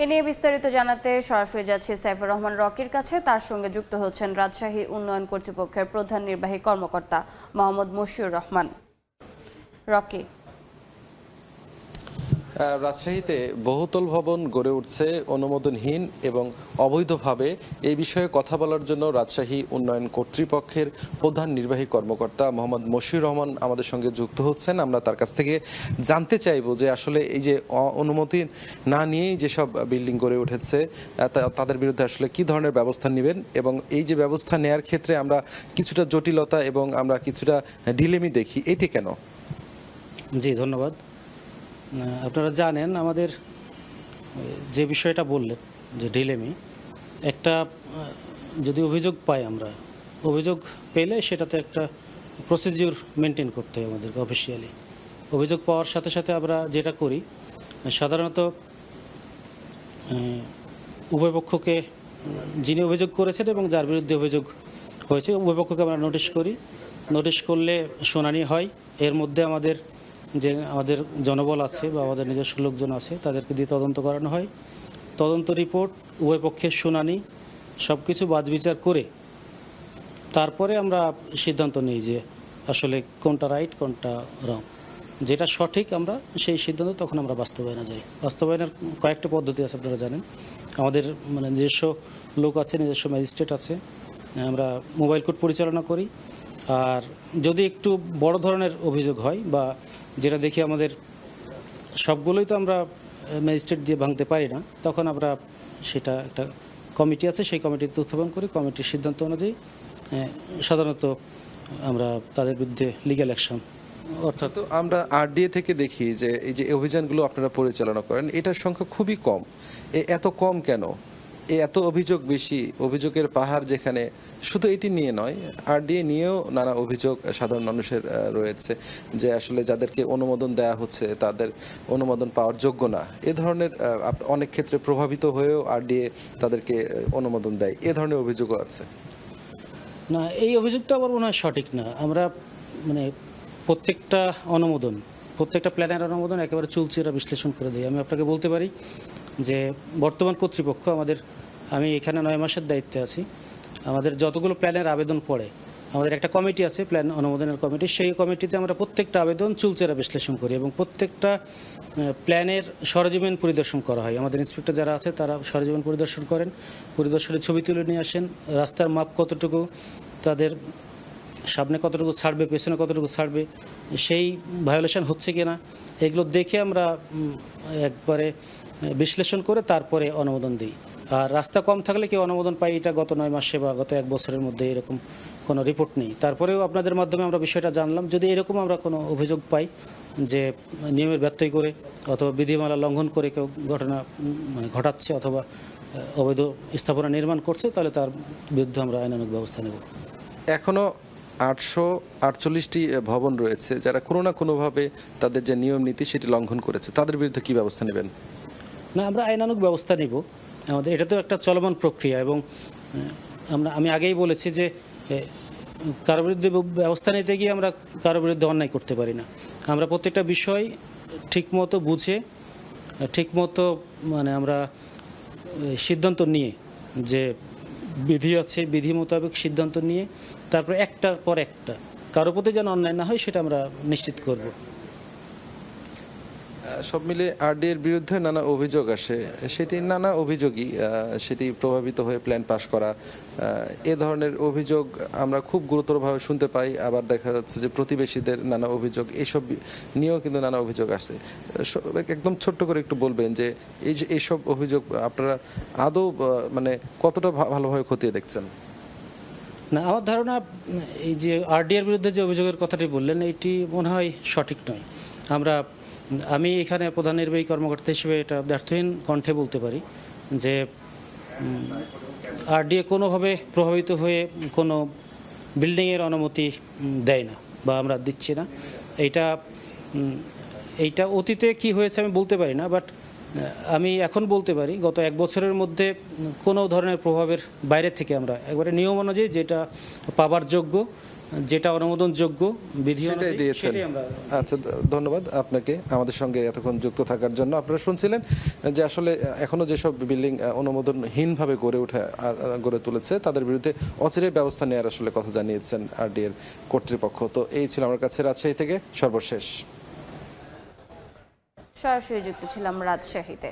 এ নিয়ে বিস্তারিত জানাতে সরাসরি যাচ্ছি সাইফুর রহমান রকির কাছে। তার সঙ্গে যুক্ত হচ্ছেন রাজশাহী উন্নয়ন কর্তৃপক্ষের প্রধান নির্বাহী কর্মকর্তা মোহাম্মদ মশিউর রহমান। রকি, রাজশাহীতে বহুতল ভবন গড়ে উঠছে অনুমোদনহীন এবং অবৈধভাবে। এই বিষয়ে কথা বলার জন্য রাজশাহী উন্নয়ন কর্তৃপক্ষের প্রধান নির্বাহী কর্মকর্তা মোহাম্মদ মশিউর রহমান আমাদের সঙ্গে যুক্ত হচ্ছেন। আমরা তার কাছ থেকে জানতে চাইব যে আসলে এই যে অনুমতি না নিয়েই যেসব বিল্ডিং গড়ে উঠেছে তাদের বিরুদ্ধে আসলে কি ধরনের ব্যবস্থা নেবেন, এবং এই যে ব্যবস্থা নেয়ার ক্ষেত্রে আমরা কিছুটা জটিলতা এবং আমরা কিছুটা ডিলেমি দেখি, এটি কেন? জি, ধন্যবাদ। আপনারা জানেন আমাদের যে বিষয়টা বললেন যে ডিলেমি, একটা যদি অভিযোগ পাই, আমরা অভিযোগ পেলে সেটাতে একটা প্রসিডিউর মেনটেন করতে হয় আমাদেরকে অফিসিয়ালি। অভিযোগ পাওয়ার সাথে সাথে আমরা যেটা করি, সাধারণত উভয় পক্ষকে, যিনি অভিযোগ করেছেন এবং যার বিরুদ্ধে অভিযোগ হয়েছে, উভয় পক্ষকে আমরা নোটিশ করি। নোটিশ করলে শুনানি হয়। এর মধ্যে আমাদের জনবল আছে বা আমাদের নিজস্ব লোকজন আছে, তাদেরকে দিয়ে তদন্ত করানো হয়। তদন্ত রিপোর্ট, উভয় পক্ষের শুনানি, সব কিছু বাছবিচার করে তারপরে আমরা সিদ্ধান্ত নিই যে আসলে কোনটা রাইট কোনটা রং, যেটা সঠিক আমরা সেই সিদ্ধান্ত তখন আমরা বাস্তবায়নে যাই। বাস্তবায়নের কয়েকটা পদ্ধতি আছে, আপনারা জানেন। আমাদের নিজস্ব লোক আছে, নিজস্ব ম্যাজিস্ট্রেট আছে, আমরা মোবাইল কোর্ট পরিচালনা করি। আর যদি একটু বড় ধরনের অভিযোগ হয় বা যেটা দেখি আমাদের সবগুলোই তো আমরা ম্যাজিস্ট্রেট দিয়ে ভাঙতে পারি না, তখন আমরা সেটা একটা কমিটি আছে, সেই কমিটিতে উত্থাপন করি। কমিটির সিদ্ধান্ত অনুযায়ী সাধারণত আমরা তাদের বিরুদ্ধে লিগ্যাল অ্যাকশন। অর্থাৎ আমরা আরডিএ থেকে দেখি যে এই যে অভিযানগুলো আপনারা পরিচালনা করেন, এটার সংখ্যা খুবই কম। এত কম কেন? এত অভিযোগ বেশি, অভিযোগের পাহাড় যেখানে, শুধু এটি নিয়ে নয়, আরডিএ নিয়েও নানা অভিযোগ সাধারণ মানুষের রয়েছে যে আসলে যাদেরকে অনুমোদন দেওয়া হচ্ছে তাদের অনুমোদন পাওয়ার যোগ্য না। এ ধরনের অনেক ক্ষেত্রে প্রভাবিত হয়েও আরডিএ তাদেরকে অনুমোদন দেয়, এ ধরনের অভিযোগও আছে। না, এই অভিযোগটা আমার মনে হয় সঠিক না। আমরা প্রত্যেকটা অনুমোদন, প্রত্যেকটা প্ল্যানের অনুমোদন একেবারে চুলচেরা বিশ্লেষণ করে দিই। আমি আপনাকে বলতে পারি যে বর্তমান কর্তৃপক্ষ আমি এখানে 9 মাসের দায়িত্বে আছি। আমাদের যতগুলো প্ল্যানের আবেদন পড়ে, আমাদের একটা কমিটি আছে, প্ল্যান অনুমোদনের কমিটি। সেই কমিটিতে আমরা প্রত্যেকটা আবেদন চুলচেরা বিশ্লেষণ করি এবং প্রত্যেকটা প্ল্যানের সরজমিন পরিদর্শন করা হয়। আমাদের ইন্সপেক্টর যারা আছে তারা সরজমিন পরিদর্শন করেন, পরিদর্শনের ছবি তুলে নিয়ে আসেন। রাস্তার মাপ কতটুকু, তাদের সামনে কতটুকু ছাড়বে, পেছনে কতটুকু ছাড়বে, সেই ভায়োলেশন হচ্ছে কিনা, এগুলো দেখে আমরা একবারে বিশ্লেষণ করে তারপরে অনুমোদন দিই। আর রাস্তা কম থাকলে কেউ অনুমোদন পাই, এটা গত 9 মাসে বা গত 1 বছরের মধ্যে এরকম কোনো রিপোর্ট নেই। তারপরেও আপনাদের মাধ্যমে আমরা বিষয়টা জানলাম। যদি এরকম আমরা কোনো অভিযোগ পাই যে নিয়মের ব্যত্যয় করে অথবা বিধিমালা লঙ্ঘন করে কেউ ঘটনা ঘটাচ্ছে অথবা অবৈধ স্থাপনা নির্মাণ করছে, তাহলে তার বিরুদ্ধে আমরা আইনানুগ ব্যবস্থা নেব। এখনও 848টি ভবন রয়েছে যারা কোনো না কোনোভাবে তাদের যে নিয়ম নীতি সেটি লঙ্ঘন করেছে, তাদের বিরুদ্ধে কী ব্যবস্থা নেবেন? না, আমরা আইনানুগ ব্যবস্থা নিব। আমাদের এটা তো একটা চলমান প্রক্রিয়া এবং আমি আগেই বলেছি যে কারো বিরুদ্ধে ব্যবস্থা নিতে গিয়ে আমরা কারো বিরুদ্ধে অন্যায় করতে পারি না। আমরা প্রত্যেকটা বিষয় ঠিকমতো বুঝে, ঠিকমতো আমরা সিদ্ধান্ত নিয়ে, যে বিধি আছে বিধি মোতাবেক সিদ্ধান্ত নিয়ে তারপরে একটার পর একটা কারো প্রতি যেন অন্যায় না হয় সেটা আমরা নিশ্চিত করব। সব মিলে আরডিএর বিরুদ্ধে নানা অভিযোগ আসে, সেটি নানা অভিযোগই, সেটি প্রভাবিত হয়ে প্ল্যান পাস করা, এ ধরনের অভিযোগ আমরা খুব গুরুতরভাবে শুনতে পাই। আবার দেখা যাচ্ছে যে প্রতিবেশীদের নানা অভিযোগ, এইসব নিয়েও কিন্তু নানা অভিযোগ আসে। একদম ছোট্ট করে একটু বলবেন যে এইসব অভিযোগ আপনারা আদৌ কতটা ভালোভাবে খতিয়ে দেখছেন? না, আমার ধারণা এই যে আরডিএর বিরুদ্ধে যে অভিযোগের কথাটি বললেন, এটি মনে হয় সঠিক নয়। আমি এখানে প্রধান নির্বাহী কর্মকর্তা হিসেবে এটা ব্যর্থহীন কণ্ঠে বলতে পারি যে আরডিএ কোনোভাবে প্রভাবিত হয়ে কোনো বিল্ডিংয়ের অনুমতি দেয় না বা আমরা দিচ্ছি না। এইটা অতীতে কি হয়েছে আমি বলতে পারি না, বাট আমি এখন বলতে পারি গত 1 বছরের মধ্যে কোনো ধরনের প্রভাবের বাইরে থেকে আমরা একবারে নিয়ম অনুযায়ী যেটা পাবার যোগ্য যেটা অনুমোদনযোগ্য বিধি সেটাই অনুযায়ী দিয়েছেন। সেটাই আমরা আচ্ছা, ধন্যবাদ আপনাকে আমাদের সঙ্গে এতক্ষণ যুক্ত থাকার জন্য। আপনারা শুনছিলেন যে আসলে এখনো যেসব বিল্ডিং অনুমোদনহীনভাবে গড়ে তুলেছে তাদের বিরুদ্ধে অচিরেই ব্যবস্থা নেওয়ার আসলে কথা জানিয়েছেন আরডি এর কর্তৃপক্ষ। তো এই ছিল আমার কাছে রাজশাহী থেকে সর্বশেষ। সরাসরি যুক্ত ছিলাম রাজশাহীতে।